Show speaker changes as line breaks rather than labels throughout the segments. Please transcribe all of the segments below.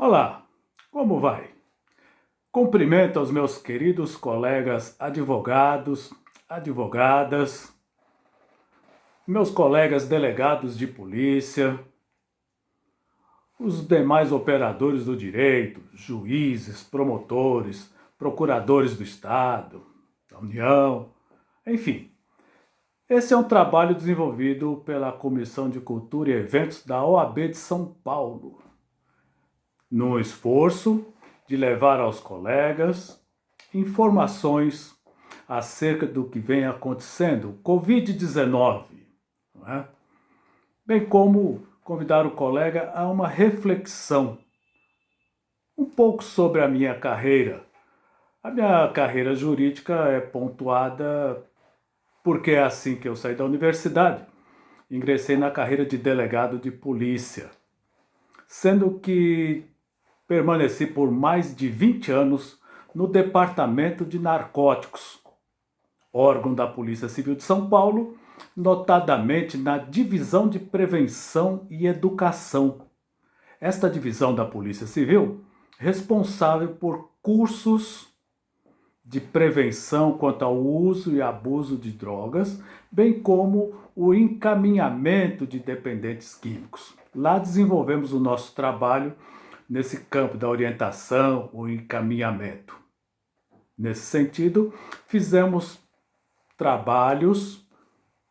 Olá, como vai? Cumprimento aos meus queridos colegas advogados, advogadas, meus colegas delegados de polícia, os demais operadores do direito, juízes, promotores, procuradores do Estado, da União, enfim. Esse é um trabalho desenvolvido pela Comissão de Cultura e Eventos da OAB de São Paulo, no esforço de levar aos colegas informações acerca do que vem acontecendo, Covid-19, não é? Bem como convidar o colega a uma reflexão um pouco sobre a minha carreira. A minha carreira jurídica é pontuada porque é assim que eu saí da universidade. Ingressei na carreira de delegado de polícia, sendo que permaneci por mais de 20 anos no Departamento de Narcóticos, órgão da Polícia Civil de São Paulo, notadamente na Divisão de Prevenção e Educação. Esta divisão da Polícia Civil, responsável por cursos de prevenção quanto ao uso e abuso de drogas, bem como o encaminhamento de dependentes químicos. Lá desenvolvemos o nosso trabalho nesse campo da orientação, o encaminhamento. Nesse sentido, fizemos trabalhos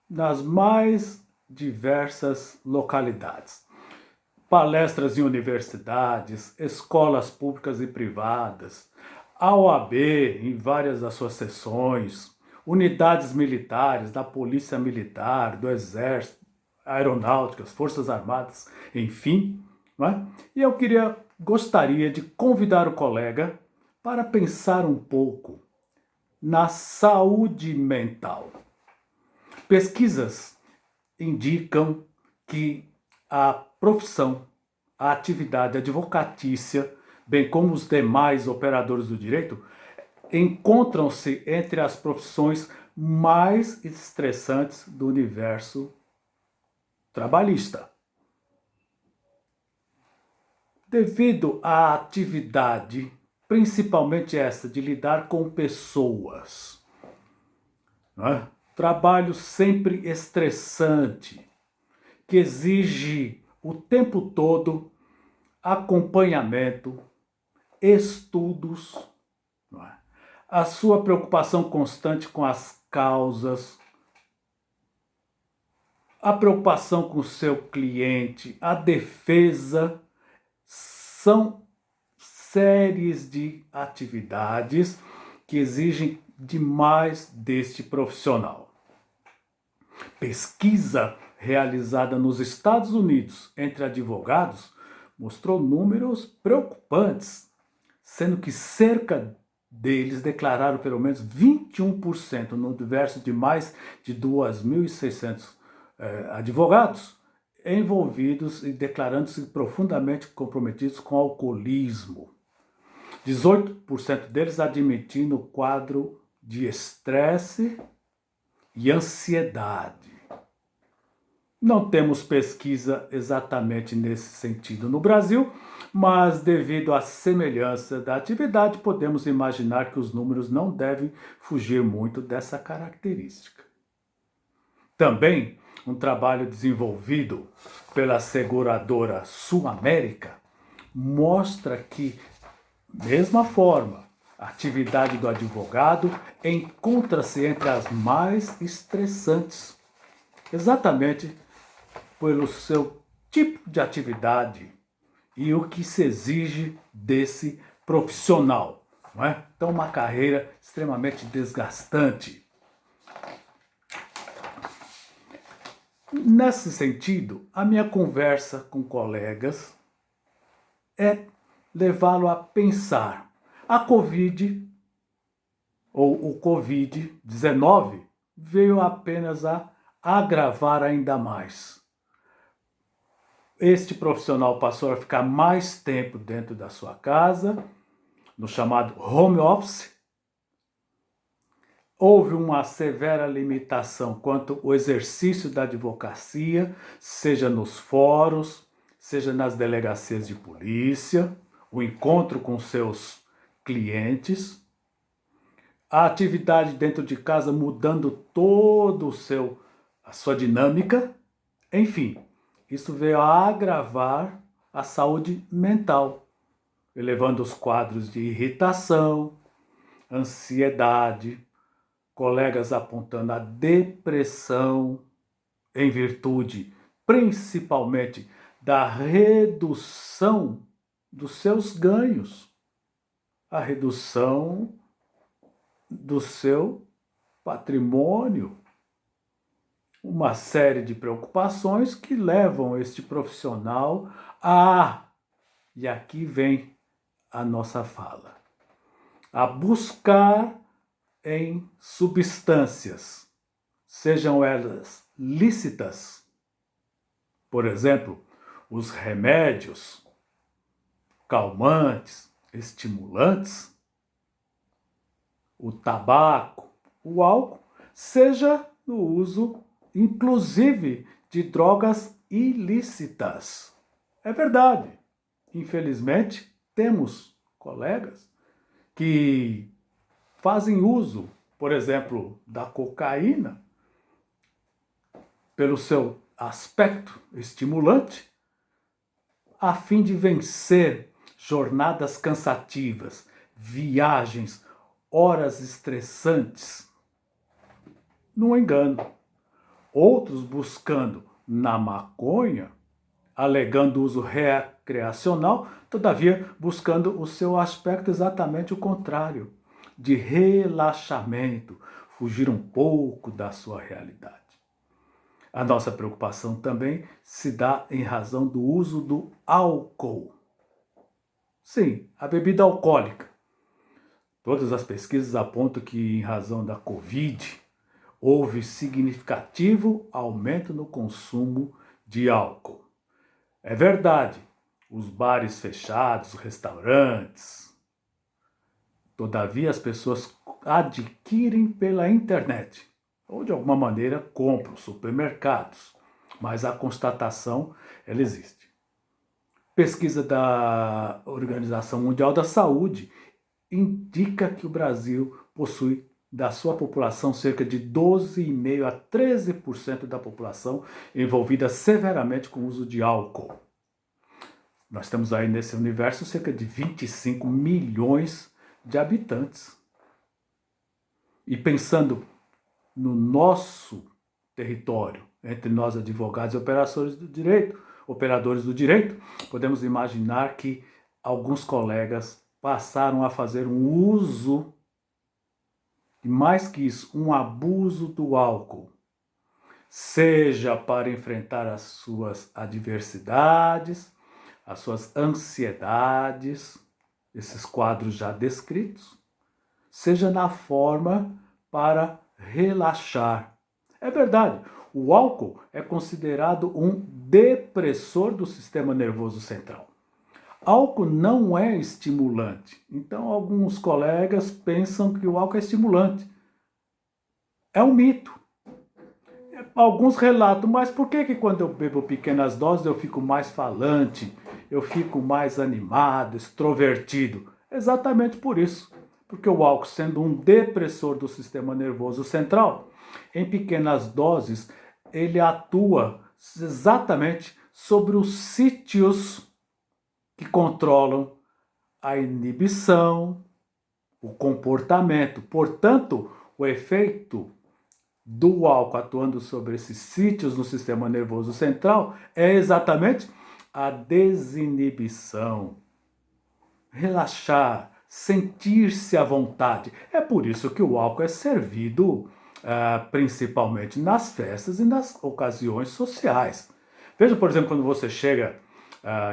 nas mais diversas localidades. Palestras em universidades, escolas públicas e privadas, a OAB em várias das suas sessões, unidades militares, da Polícia Militar, do Exército, Aeronáuticas, Forças Armadas, enfim. Não é? E eu gostaria de convidar o colega para pensar um pouco na saúde mental. Pesquisas indicam que a profissão, a atividade advocatícia, bem como os demais operadores do direito, encontram-se entre as profissões mais estressantes do universo trabalhista. Devido à atividade, principalmente essa de lidar com pessoas, não é? Trabalho sempre estressante, que exige o tempo todo acompanhamento, estudos, não é? A sua preocupação constante com as causas, a preocupação com o seu cliente, a defesa, são séries de atividades que exigem demais deste profissional. Pesquisa realizada nos Estados Unidos entre advogados mostrou números preocupantes, sendo que cerca deles declararam pelo menos 21% no universo de mais de 2.600 advogados envolvidos e declarando-se profundamente comprometidos com o alcoolismo. 18% deles admitindo o quadro de estresse e ansiedade. Não temos pesquisa exatamente nesse sentido no Brasil, mas devido à semelhança da atividade, podemos imaginar que os números não devem fugir muito dessa característica. Também um trabalho desenvolvido pela seguradora Sul-América mostra que, mesma forma, a atividade do advogado encontra-se entre as mais estressantes, exatamente pelo seu tipo de atividade e o que se exige desse profissional, não é? Então, uma carreira extremamente desgastante. Nesse sentido, a minha conversa com colegas é levá-lo a pensar. A Covid, ou o Covid-19, veio apenas a agravar ainda mais. Este profissional passou a ficar mais tempo dentro da sua casa, no chamado home office. Houve uma severa limitação quanto ao exercício da advocacia, seja nos fóruns, seja nas delegacias de polícia. o encontro com seus clientes, a atividade dentro de casa mudando a sua dinâmica, enfim, isso veio a agravar a saúde mental, elevando os quadros de irritação, ansiedade, colegas apontando a depressão em virtude, principalmente, da redução dos seus ganhos, a redução do seu patrimônio, uma série de preocupações que levam este profissional e aqui vem a nossa fala, a buscar em substâncias, sejam elas lícitas, por exemplo, os remédios, calmantes, estimulantes, o tabaco, o álcool, seja no uso, inclusive, de drogas ilícitas. É verdade. Infelizmente, temos colegas que fazem uso, por exemplo, da cocaína, pelo seu aspecto estimulante, a fim de vencer jornadas cansativas, viagens, horas estressantes. No engano. Outros buscando na maconha, alegando uso recreacional, todavia buscando o seu aspecto exatamente o contrário, de relaxamento, fugir um pouco da sua realidade. A nossa preocupação também se dá em razão do uso do álcool. Sim, a bebida alcoólica. Todas as pesquisas apontam que, em razão da Covid, houve significativo aumento no consumo de álcool. É verdade, os bares fechados, os restaurantes. Todavia, as pessoas adquirem pela internet ou, de alguma maneira, compram supermercados. Mas a constatação, ela existe. Pesquisa da Organização Mundial da Saúde indica que o Brasil possui da sua população cerca de 12,5% a 13% da população envolvida severamente com o uso de álcool. Nós temos aí nesse universo cerca de 25 milhões de habitantes. E pensando no nosso território, entre nós advogados e operadores do direito, podemos imaginar que alguns colegas passaram a fazer um uso, e mais que isso, um abuso do álcool, seja para enfrentar as suas adversidades, as suas ansiedades, esses quadros já descritos, seja na forma para relaxar. É verdade, o álcool é considerado um depressor do sistema nervoso central. Álcool não é estimulante. Então, alguns colegas pensam que o álcool é estimulante. É um mito. Alguns relatam, mas por que quando eu bebo pequenas doses eu fico mais falante, eu fico mais animado, extrovertido? Exatamente por isso. Porque o álcool, sendo um depressor do sistema nervoso central, em pequenas doses, ele atua exatamente sobre os sítios que controlam a inibição, o comportamento. Portanto, o efeito do álcool atuando sobre esses sítios no sistema nervoso central é exatamente a desinibição. Relaxar, sentir-se à vontade. É por isso que o álcool é servido principalmente nas festas e nas ocasiões sociais. Veja, por exemplo, quando você chega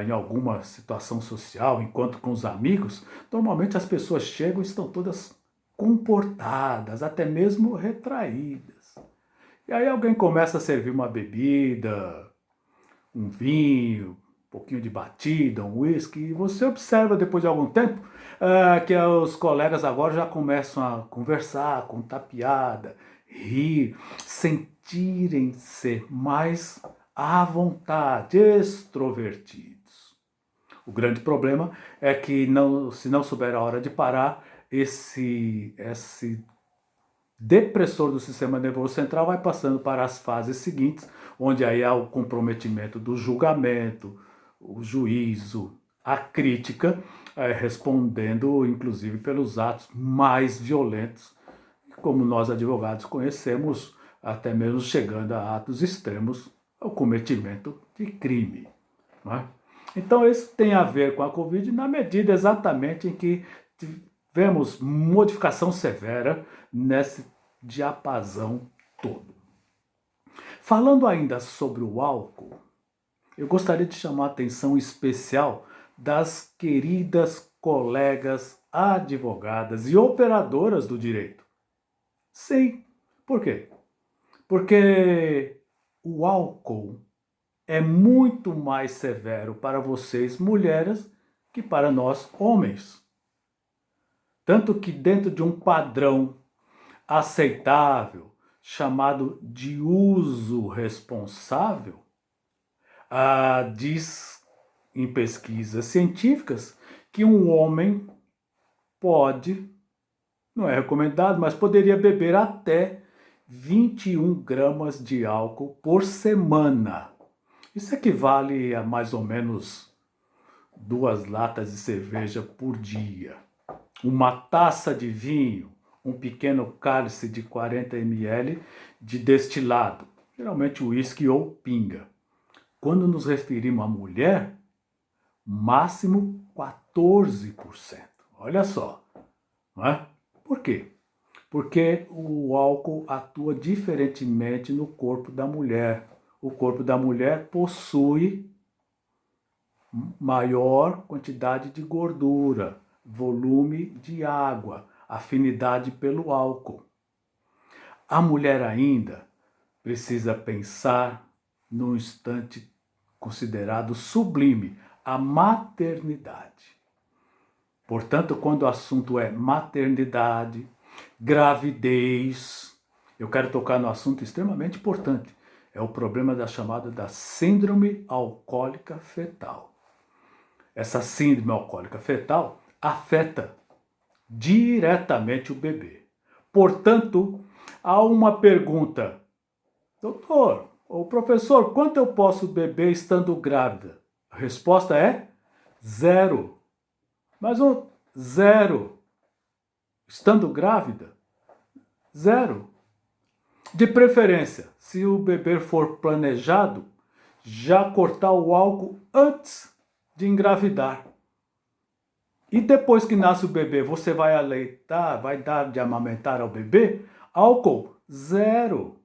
em alguma situação social, encontro com os amigos, normalmente as pessoas chegam e estão todas comportadas, até mesmo retraídas. E aí alguém começa a servir uma bebida, um vinho, um pouquinho de batida, um uísque, e você observa depois de algum tempo que os colegas agora já começam a conversar, contar piada, rir, sentirem-se mais à vontade, extrovertidos. O grande problema é que se não souber a hora de parar, esse depressor do sistema nervoso central vai passando para as fases seguintes, onde aí há o comprometimento do julgamento, o juízo, a crítica, respondendo inclusive pelos atos mais violentos, como nós advogados conhecemos, até mesmo chegando a atos extremos, o cometimento de crime. Não é? Então isso tem a ver com a Covid na medida exatamente em que tivemos modificação severa nesse diapasão todo. Falando ainda sobre o álcool, eu gostaria de chamar a atenção especial das queridas colegas advogadas e operadoras do direito. Sim, por quê? Porque o álcool é muito mais severo para vocês, mulheres, que para nós, homens. Tanto que dentro de um padrão aceitável, chamado de uso responsável, diz em pesquisas científicas que um homem pode, não é recomendado, mas poderia beber até 21 gramas de álcool por semana. Isso equivale a mais ou menos 2 latas de cerveja por dia. Uma taça de vinho, um pequeno cálice de 40 ml de destilado, geralmente uísque ou pinga. Quando nos referimos à mulher, máximo 14%. Olha só, não é? Por quê? Porque o álcool atua diferentemente no corpo da mulher. O corpo da mulher possui maior quantidade de gordura, volume de água, afinidade pelo álcool. A mulher ainda precisa pensar num instante considerado sublime, a maternidade. Portanto, quando o assunto é maternidade, gravidez, eu quero tocar no assunto extremamente importante. É o problema da chamada da síndrome alcoólica fetal. Essa síndrome alcoólica fetal afeta diretamente o bebê. Portanto, há uma pergunta: doutor ou professor, quanto eu posso beber estando grávida? A resposta é 0. Mas um 0. Estando grávida? 0. De preferência, se o bebê for planejado, já cortar o álcool antes de engravidar. E depois que nasce o bebê, você vai aleitar, vai dar de amamentar ao bebê? Álcool 0.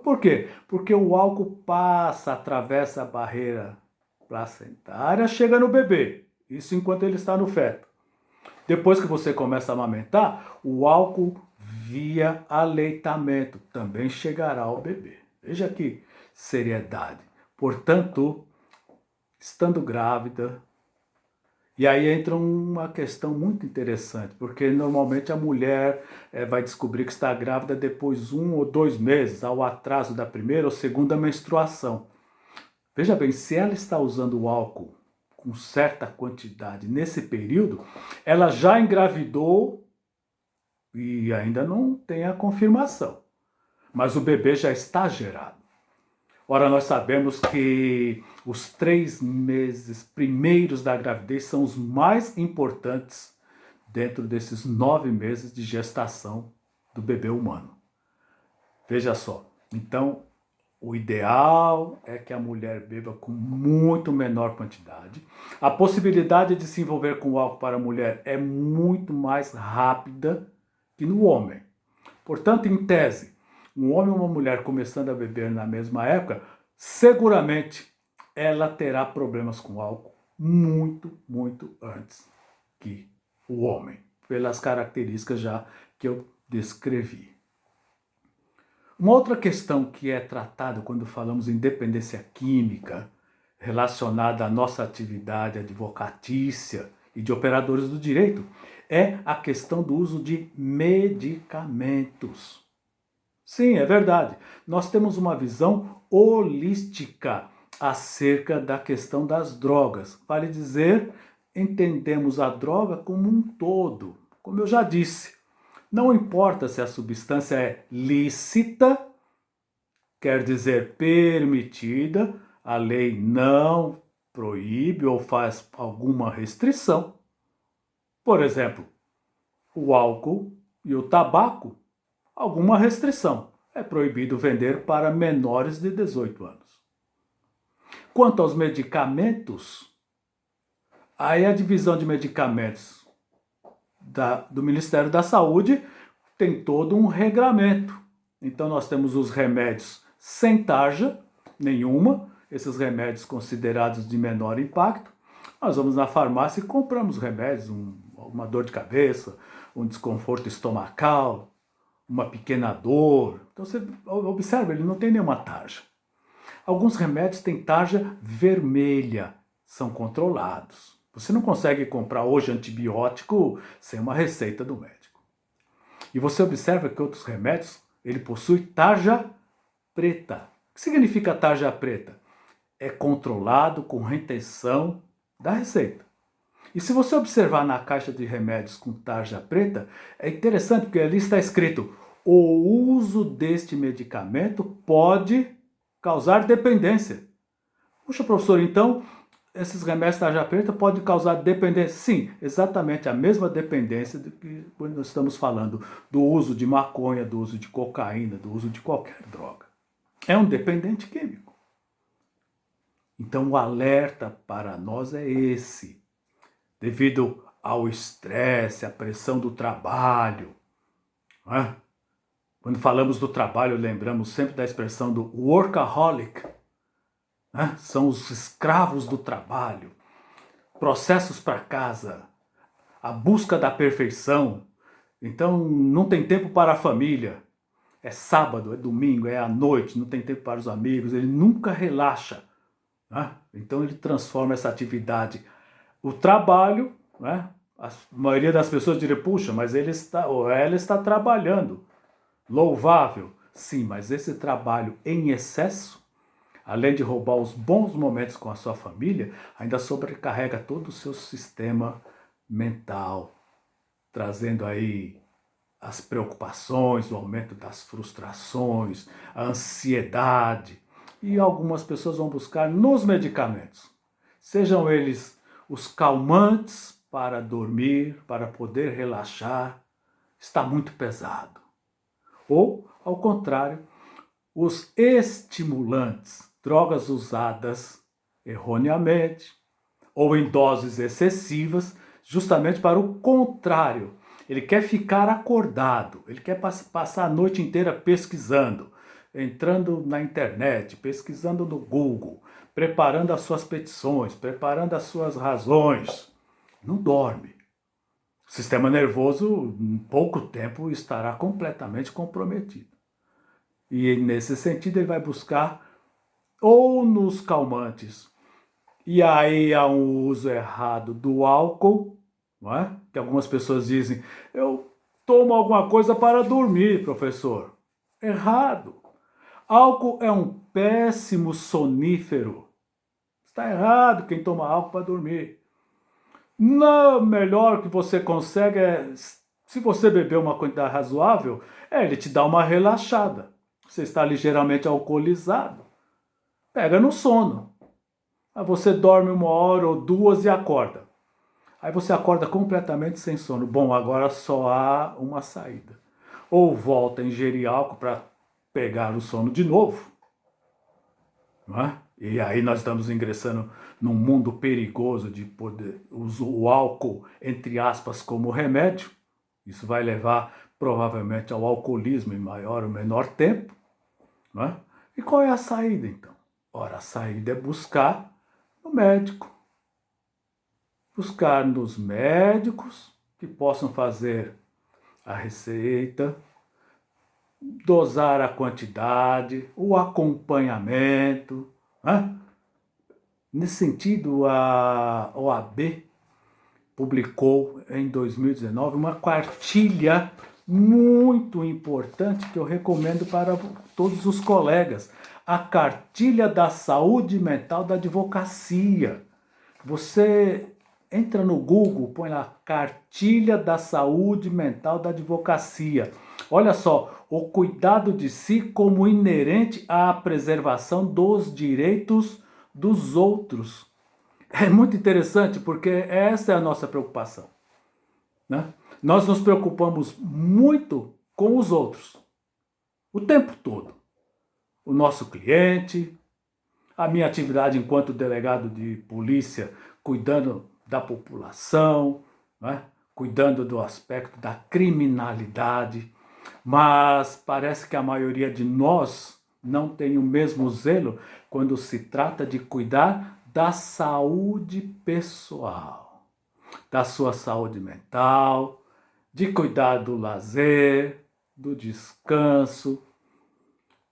Por quê? Porque o álcool passa, atravessa a barreira placentária, chega no bebê. Isso enquanto ele está no feto. Depois que você começa a amamentar, o álcool via aleitamento também chegará ao bebê. Veja que seriedade. Portanto, estando grávida, e aí entra uma questão muito interessante, porque normalmente a mulher vai descobrir que está grávida depois 1 ou 2 meses, ao atraso da primeira ou segunda menstruação. Veja bem, se ela está usando o álcool com certa quantidade nesse período, ela já engravidou e ainda não tem a confirmação, mas o bebê já está gerado. Ora, nós sabemos que os 3 meses primeiros da gravidez são os mais importantes dentro desses 9 meses de gestação do bebê humano. Veja só, então o ideal é que a mulher beba com muito menor quantidade. A possibilidade de se envolver com o álcool para a mulher é muito mais rápida que no homem. Portanto, em tese, um homem ou uma mulher começando a beber na mesma época, seguramente ela terá problemas com álcool muito, muito antes que o homem, pelas características já que eu descrevi. Uma outra questão que é tratada quando falamos em dependência química, relacionada à nossa atividade advocatícia e de operadores do direito, é a questão do uso de medicamentos. Sim, é verdade. Nós temos uma visão holística acerca da questão das drogas. Vale dizer, entendemos a droga como um todo. Como eu já disse, não importa se a substância é lícita, quer dizer permitida, a lei não proíbe ou faz alguma restrição. Por exemplo, o álcool e o tabaco, alguma restrição. É proibido vender para menores de 18 anos. Quanto aos medicamentos, aí a divisão de medicamentos do Ministério da Saúde tem todo um regramento. Então nós temos os remédios sem tarja nenhuma, esses remédios considerados de menor impacto. Nós vamos na farmácia e compramos remédios, uma dor de cabeça, um desconforto estomacal, uma pequena dor. Então você observa, ele não tem nenhuma tarja. Alguns remédios têm tarja vermelha, são controlados. Você não consegue comprar hoje antibiótico sem uma receita do médico. E você observa que outros remédios, ele possui tarja preta. O que significa tarja preta? É controlado com retenção da receita. E se você observar na caixa de remédios com tarja preta, é interessante porque ali está escrito: o uso deste medicamento pode causar dependência. Puxa, professor, então esses remédios tarja preta podem causar dependência? Sim, exatamente a mesma dependência do que quando nós estamos falando do uso de maconha, do uso de cocaína, do uso de qualquer droga. É um dependente químico. Então o alerta para nós é esse. Devido ao estresse, à pressão do trabalho. Não é? Quando falamos do trabalho, lembramos sempre da expressão do workaholic. Né? São os escravos do trabalho. Processos para casa. A busca da perfeição. Então não tem tempo para a família. É sábado, é domingo, é à noite, não tem tempo para os amigos. Ele nunca relaxa. Né? Então ele transforma essa atividade. O trabalho, né? A maioria das pessoas diria, puxa, mas ele está, ou ela está trabalhando. Louvável. Sim, mas esse trabalho em excesso, além de roubar os bons momentos com a sua família, ainda sobrecarrega todo o seu sistema mental, trazendo aí as preocupações, o aumento das frustrações, a ansiedade. E algumas pessoas vão buscar nos medicamentos, sejam eles os calmantes para dormir, para poder relaxar, está muito pesado. Ou, ao contrário, os estimulantes, drogas usadas erroneamente ou em doses excessivas, justamente para o contrário. Ele quer ficar acordado, ele quer passar a noite inteira pesquisando, entrando na internet, pesquisando no Google, preparando as suas petições, preparando as suas razões. Não dorme. O sistema nervoso, em pouco tempo, estará completamente comprometido. E nesse sentido ele vai buscar ou nos calmantes. E aí há um uso errado do álcool, não é? Que algumas pessoas dizem, eu tomo alguma coisa para dormir, professor. Errado. Álcool é um péssimo sonífero. Está errado quem toma álcool para dormir. Não, melhor que você consegue é, se você beber uma quantidade razoável, ele te dá uma relaxada. Você está ligeiramente alcoolizado. Pega no sono. Aí você dorme 1 hora ou 2 e acorda. Aí você acorda completamente sem sono. Bom, agora só há uma saída. Ou volta a ingerir álcool para pegar o sono de novo. Não é? E aí nós estamos ingressando num mundo perigoso de poder usar o álcool, entre aspas, como remédio. Isso vai levar provavelmente ao alcoolismo em maior ou menor tempo. Não é? E qual é a saída então? Ora, a saída é buscar no médico. Buscar nos médicos que possam fazer a receita, dosar a quantidade, o acompanhamento. Né? Nesse sentido, a OAB publicou em 2019 uma cartilha muito importante que eu recomendo para todos os colegas. a cartilha da saúde mental da advocacia. Você entra no Google, põe lá cartilha da saúde mental da advocacia. Olha só, o cuidado de si como inerente à preservação dos direitos dos outros. É muito interessante porque essa é a nossa preocupação, né? Nós nos preocupamos muito com os outros, o tempo todo. O nosso cliente, a minha atividade enquanto delegado de polícia, cuidando da população, né? Cuidando do aspecto da criminalidade, mas parece que a maioria de nós não tem o mesmo zelo quando se trata de cuidar da saúde pessoal, da sua saúde mental, de cuidar do lazer, do descanso,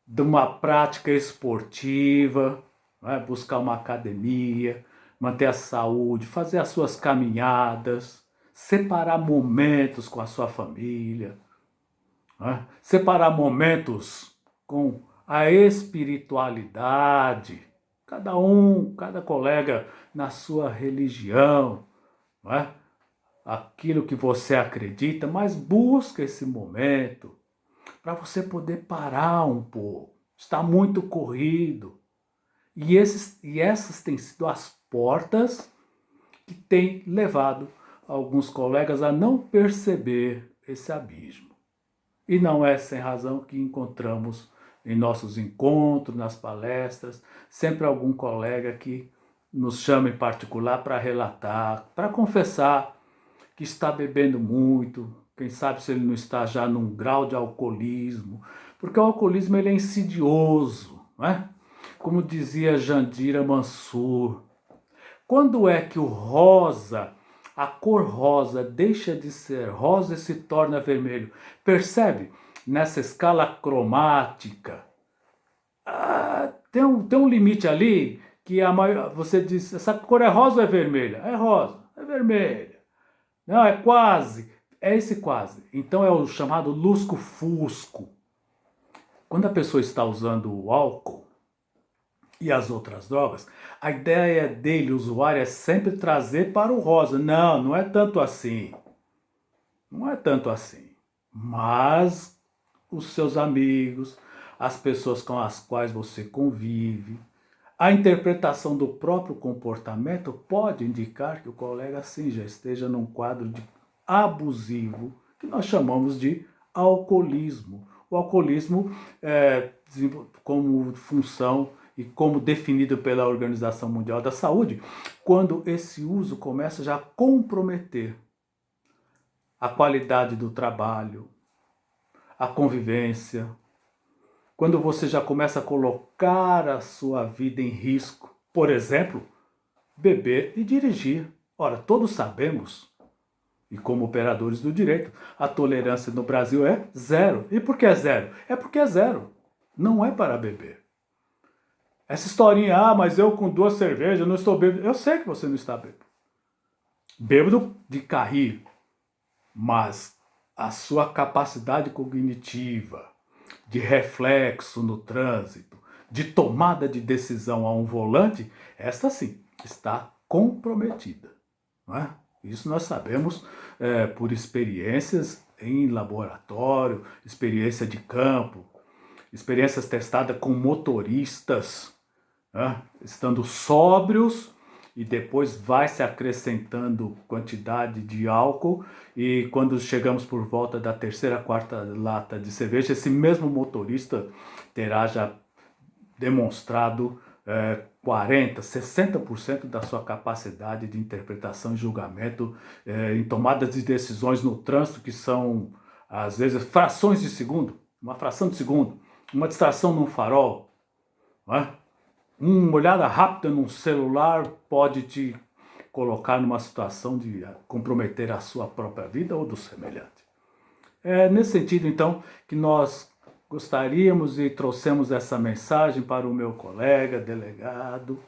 de uma prática esportiva, né? Buscar uma academia, manter a saúde, fazer as suas caminhadas, separar momentos com a sua família, né? Separar momentos com a espiritualidade, cada colega na sua religião, né? Aquilo que você acredita, mas busca esse momento para você poder parar um pouco. Está muito corrido. E essas têm sido as portas que têm levado alguns colegas a não perceber esse abismo. E não é sem razão que encontramos em nossos encontros, nas palestras, sempre algum colega que nos chama em particular para relatar, para confessar que está bebendo muito, quem sabe se ele não está já num grau de alcoolismo, porque o alcoolismo ele é insidioso, não é? Como dizia Jandira Mansur, quando é que o rosa, a cor rosa, deixa de ser rosa e se torna vermelho? Percebe? Nessa escala cromática, tem um limite ali que você diz, essa cor é rosa ou é vermelha? É rosa, é vermelha. Não, é quase, é esse quase. Então é o chamado lusco-fusco. Quando a pessoa está usando o álcool e as outras drogas, a ideia dele, o usuário, é sempre trazer para o rosa. Não, não é tanto assim. Não é tanto assim. Mas os seus amigos, as pessoas com as quais você convive, a interpretação do próprio comportamento pode indicar que o colega sim já esteja num quadro de abusivo, que nós chamamos de alcoolismo. O alcoolismo, como função e como definido pela Organização Mundial da Saúde, quando esse uso começa já a comprometer a qualidade do trabalho, a convivência, quando você já começa a colocar a sua vida em risco, por exemplo, beber e dirigir. Ora, todos sabemos, e como operadores do direito, a tolerância no Brasil é zero. E por que é zero? É porque é zero. Não é para beber. Essa historinha, mas eu com 2 cervejas não estou bêbado. Eu sei que você não está bêbado. Bêbado de cair, mas a sua capacidade cognitiva, de reflexo no trânsito, de tomada de decisão a um volante, essa sim está comprometida. Não é? Isso nós sabemos por experiências em laboratório, experiência de campo, experiências testadas com motoristas, né? Estando sóbrios, e depois vai se acrescentando quantidade de álcool, e quando chegamos por volta da 3ª, 4ª lata de cerveja, esse mesmo motorista terá já demonstrado 40%, 60% da sua capacidade de interpretação e julgamento em tomadas de decisões no trânsito, que são, às vezes, frações de segundo, uma fração de segundo, uma distração num farol, não é? Uma olhada rápida num celular pode te colocar numa situação de comprometer a sua própria vida ou do semelhante. É nesse sentido, então, que nós gostaríamos e trouxemos essa mensagem para o meu colega delegado,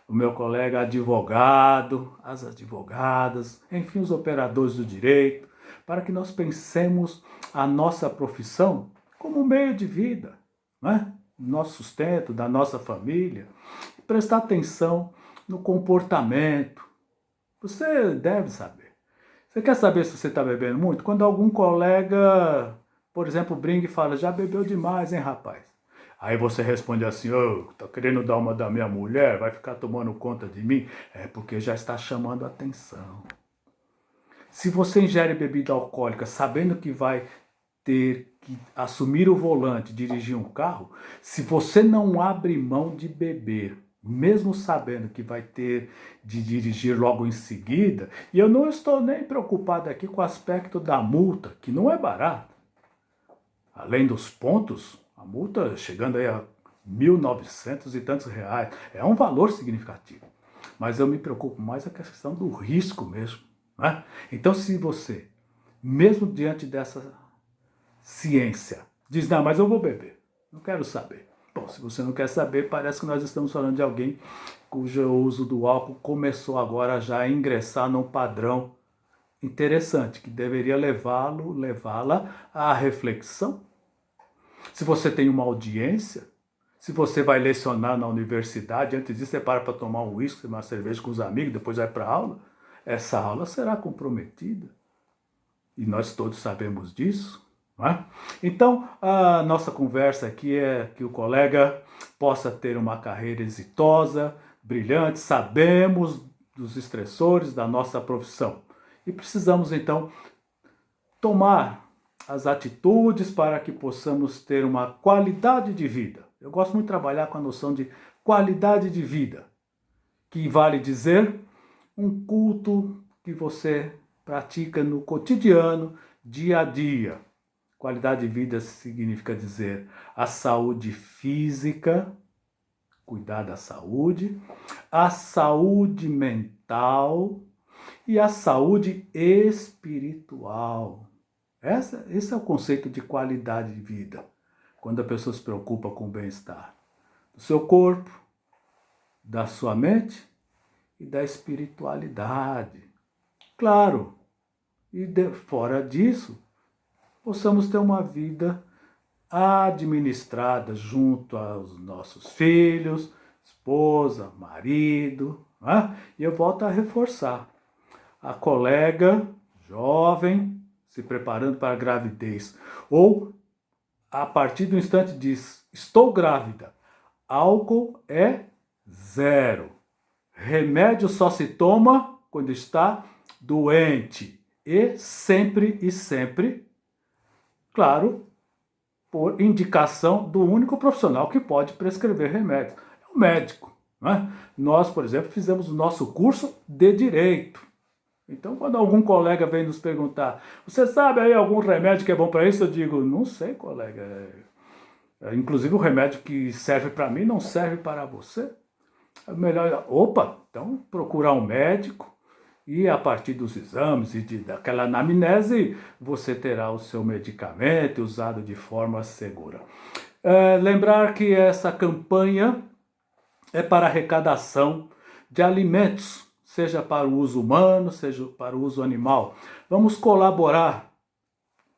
o meu colega advogado, as advogadas, enfim, os operadores do direito, para que nós pensemos a nossa profissão como um meio de vida, não é? nosso sustento, da nossa família, e prestar atenção no comportamento. Você deve saber. Você quer saber se você está bebendo muito? Quando algum colega, por exemplo, brinca e fala, já bebeu demais, hein, rapaz? Aí você responde assim, ô, tá querendo dar uma da minha mulher? Vai ficar tomando conta de mim? É porque já está chamando a atenção. Se você ingere bebida alcoólica sabendo que vai ter que assumir o volante, dirigir um carro, se você não abre mão de beber, mesmo sabendo que vai ter de dirigir logo em seguida, e eu não estou nem preocupado aqui com o aspecto da multa, que não é barato. Além dos pontos, a multa chegando aí a 1.900 e tantos reais, é um valor significativo. Mas eu me preocupo mais com a questão do risco mesmo. Né? Então, se você, mesmo diante dessa ciência, diz, não, mas eu vou beber, não quero saber. Bom, se você não quer saber, parece que nós estamos falando de alguém cujo uso do álcool começou agora já a ingressar num padrão interessante, que deveria levá-la à reflexão. Se você tem uma audiência, se você vai lecionar na universidade, antes disso você para tomar um uísque, uma cerveja com os amigos, depois vai para a aula, essa aula será comprometida. E nós todos sabemos disso. Não é? Então, a nossa conversa aqui é que o colega possa ter uma carreira exitosa, brilhante, sabemos dos estressores da nossa profissão. E precisamos, então, tomar as atitudes para que possamos ter uma qualidade de vida. Eu gosto muito de trabalhar com a noção de qualidade de vida, que vale dizer um culto que você pratica no cotidiano, dia a dia. Qualidade de vida significa dizer a saúde física, cuidar da saúde, a saúde mental e a saúde espiritual. Esse é o conceito de qualidade de vida, quando a pessoa se preocupa com o bem-estar do seu corpo, da sua mente e da espiritualidade. Claro, e fora disso, possamos ter uma vida administrada junto aos nossos filhos, esposa, marido. Né? E eu volto a reforçar. A colega jovem se preparando para a gravidez, ou a partir do instante diz, estou grávida, álcool é 0. Remédio só se toma quando está doente. E sempre, claro, por indicação do único profissional que pode prescrever remédio. É o médico. Né? Nós, por exemplo, fizemos o nosso curso de Direito. Então, quando algum colega vem nos perguntar, você sabe aí algum remédio que é bom para isso? Eu digo, não sei, colega. Inclusive o remédio que serve para mim não serve para você. É melhor, então procurar um médico e a partir dos exames e daquela anamnese, você terá o seu medicamento usado de forma segura. Lembrar que essa campanha é para arrecadação de alimentos, seja para o uso humano, seja para o uso animal. Vamos colaborar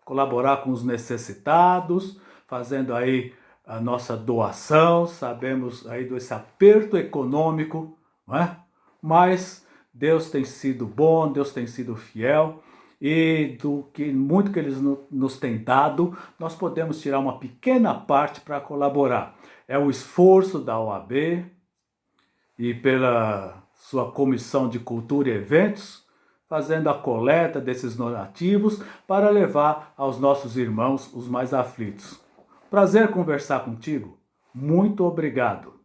com os necessitados, fazendo aí a nossa doação. Sabemos aí desse aperto econômico, não é? Mas Deus tem sido bom, Deus tem sido fiel, e do que muito que Ele nos tem dado, nós podemos tirar uma pequena parte para colaborar. É o esforço da OAB e pela sua Comissão de Cultura e Eventos, fazendo a coleta desses donativos para levar aos nossos irmãos os mais aflitos. Prazer conversar contigo. Muito obrigado.